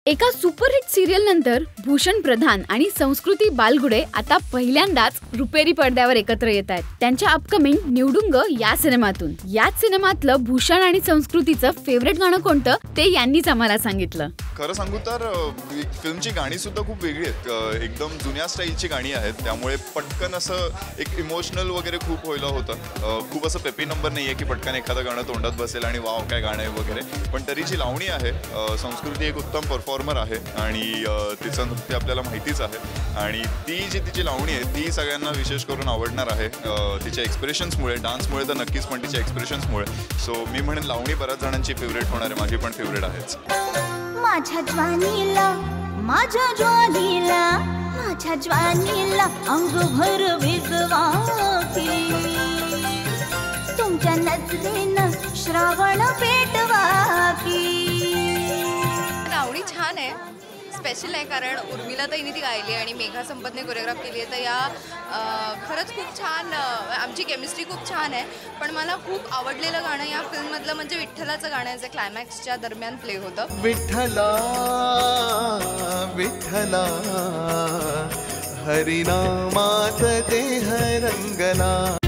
एका superhit serial नंतर भूषण प्रधान आणि संस्कृती बालगुडे आता पहिल्यांदाच रुपेरी पडद्यावर एकत्र येत आहेत. त्यांच्या अपकमिंग निवडुंग या सिनेमातून. याच सिनेमातलं भूषण आणि संस्कृतीचं फेवरेट गाणं कोणतं ते यांनीच आम्हाला सांगितलं. खरं सांगू तर फिल्मची गाणी सुद्धा खूप वेगळी आहेत. एकदम जुन्या स्टाईलची गाणी आहेत, त्यामुळे पटकन असं एक इमोशनल वगैरे खूप व्हायला होतं. खूप असं पेपी नंबर नाही आहे की पटकन एखादं गाणं तोंडात बसेल आणि वाव काय गाणं आहे वगैरे. पण तरी जी लावणी आहे, संस्कृती एक उत्तम परफॉर्मर आहे आणि तिचं नृत्य आपल्याला माहितीच आहे. आणि ती जी तिची लावणी आहे ती सगळ्यांना विशेष करून आवडणार आहे. तिच्या एक्सप्रेशन्समुळे, डान्समुळे तर नक्कीच, पण तिच्या एक्सप्रेशन्समुळे. सो मी म्हणेन लावणी बऱ्याच जणांची फेवरेट होणार आहे. माझी पण फेवरेट आहेच. माझ्या ज्वानीला, माझ्या ज्वानीला, माझ्या ज्वानीला अंगभर भिजवा की, तुमच्या नजरेनं श्रावण पेटवा की. लावणी छान आहे, स्पेशल आहे कारण उर्मिला ताईने ती गायली आणि मेघा संपतने कोरिओग्राफ केली आहे. तर या खरंच खूप छान, आमची केमिस्ट्री खूप छान आहे. पण मला खूप आवडलेलं गाणं या फिल्ममधलं म्हणजे विठ्ठलाचं गाणं आहे, जे क्लायमॅक्सच्या दरम्यान प्ले होतं. विठ्ठला विठ्ठला हरिनामात देह रंगला.